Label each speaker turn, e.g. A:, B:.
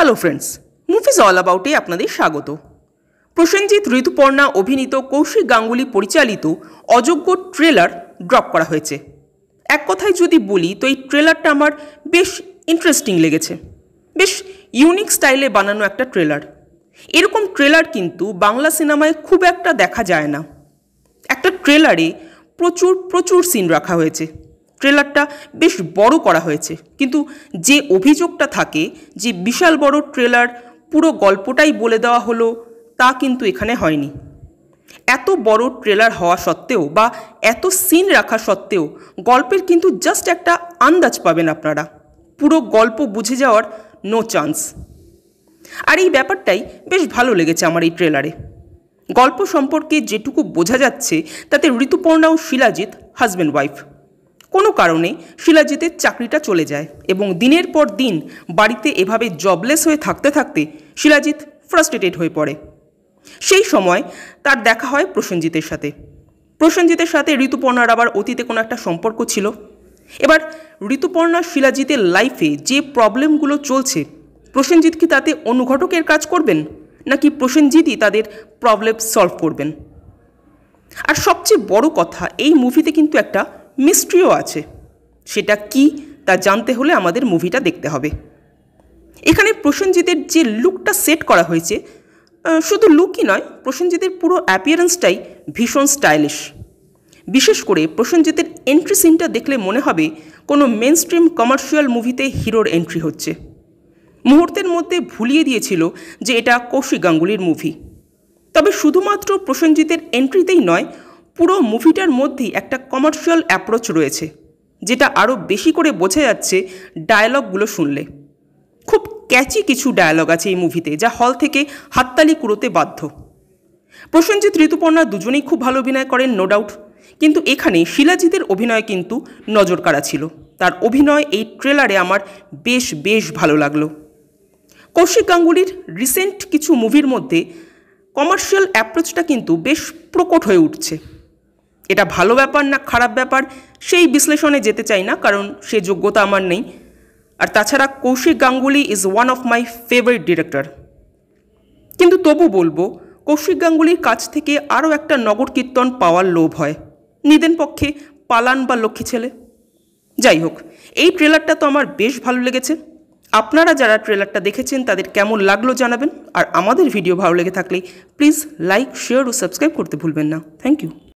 A: Hello friends, movies all অ্যাবাউটে আপনাদের স্বাগত। প্রসেনজিৎ, ঋতুপর্ণা অভিনীত, কৌশিক গাঙ্গুলি পরিচালিত অযোগ্য ট্রেলার ড্রপ করা হয়েছে। এক কথায় যদি বলি তো এই ট্রেলারটা আমার বেশ ইন্টারেস্টিং লেগেছে। বেশ ইউনিক স্টাইলে বানানো একটা ট্রেলার। এরকম ট্রেলার কিন্তু বাংলা সিনেমায় খুব একটা দেখা যায় না। একটা ট্রেলারে প্রচুর সিন রাখা হয়েছে। ট্রেলারটা বেশ বড় করা হয়েছে, কিন্তু যে অভিযোগটা থাকে যে বিশাল বড় ট্রেলার পুরো গল্পটাই বলে দেওয়া হলো, তা কিন্তু এখানে হয়নি। এত বড় ট্রেলার হওয়া সত্ত্বেও বা এত সিন রাখা সত্ত্বেও গল্পের কিন্তু জাস্ট একটা আন্দাজ পাবেন আপনারা। পুরো গল্প বুঝে যাওয়ার নো চান্স। আর এই ব্যাপারটাই বেশ ভালো লেগেছে আমার এই ট্রেলারে। গল্প সম্পর্কে যেটুকু বোঝা যাচ্ছে তাতে ঋতুপর্ণা ও শিলাজিৎ হাজব্যান্ড ওয়াইফ। কোনো কারণে শিলাজিতের চাকরিটা চলে যায় এবং দিনের পর দিন বাড়িতে এভাবে জবলেস হয়ে থাকতে থাকতে শিলাজিৎ ফ্রাস্ট্রেটেড হয়ে পড়ে। সেই সময় তার দেখা হয় প্রসেনজিতের সাথে। প্রসেনজিতের সাথে ঋতুপর্ণার আবার অতীতে কোনো একটা সম্পর্ক ছিল। এবার ঋতুপর্ণা শিলাজিতের লাইফে যে প্রবলেমগুলো চলছে, প্রসেনজিৎ কি তাতে অনুঘটকের কাজ করবেন, নাকি প্রসেনজিৎই তাদের প্রবলেম সলভ করবেন? আর সবচেয়ে বড় কথা, এই মুভিতে কিন্তু একটা মিস্ট্রিও আছে। সেটা কি তা জানতে হলে আমাদের মুভিটা দেখতে হবে। এখানে প্রসেনজিতের যে লুকটা সেট করা হয়েছে, শুধু লুকই নয়, প্রসেনজিতের পুরো অ্যাপিয়ারেন্সটাই ভীষণ স্টাইলিশ। বিশেষ করে প্রসেনজিতের এন্ট্রি সিনটা দেখলে মনে হবে কোনো মেন স্ট্রিম কমার্শিয়াল মুভিতে হিরোর এন্ট্রি হচ্ছে। মুহূর্তের মধ্যে ভুলিয়ে দিয়েছিল যে এটা কৌশিক গাঙ্গুলির মুভি। তবে শুধুমাত্র প্রসেনজিতের এন্ট্রিতেই নয়, পুরো মুভিটার মধ্যেই একটা কমার্শিয়াল অ্যাপ্রোচ রয়েছে, যেটা আরও বেশি করে বোঝা যাচ্ছে ডায়ালগগুলো শুনলে। খুব ক্যাচি কিছু ডায়ালগ আছে এই মুভিতে, যা হল থেকে হাততালি কুড়োতে বাধ্য। প্রসেনজিৎ, ঋতুপর্ণা দুজনেই খুব ভালো অভিনয় করেন, নো ডাউট। কিন্তু এখানে শিলাজিতের অভিনয় কিন্তু নজর কাড়া ছিল। তার অভিনয় এই ট্রেলারে আমার বেশ ভালো লাগলো। কৌশিক গাঙ্গুলির রিসেন্ট কিছু মুভির মধ্যে কমার্শিয়াল অ্যাপ্রোচটা কিন্তু বেশ প্রকট হয়ে উঠছে। এটা ভালো ব্যাপার না খারাপ ব্যাপার সেই বিশ্লেষণে যেতে চাই না, কারণ সে যোগ্যতা আমার নেই। আর তাছাড়া Kaushik Ganguly is one of my favourite director. কিন্তু তবু বলবো, কৌশিক গাঙ্গুলির কাছ থেকে আরও একটা নগর কীর্তন পাওয়ার লোভ হয়, নিদেন পক্ষে পালান বা লক্ষ্মী ছেলে। যাই হোক, এই ট্রেলারটা তো আমার বেশ ভালো লেগেছে। আপনারা যারা ট্রেলারটা দেখেছেন তাদের কেমন লাগলো জানাবেন। আর আমাদের ভিডিও ভালো লেগে থাকলে প্লিজ লাইক, শেয়ার ও সাবস্ক্রাইব করতে ভুলবেন না। Thank you.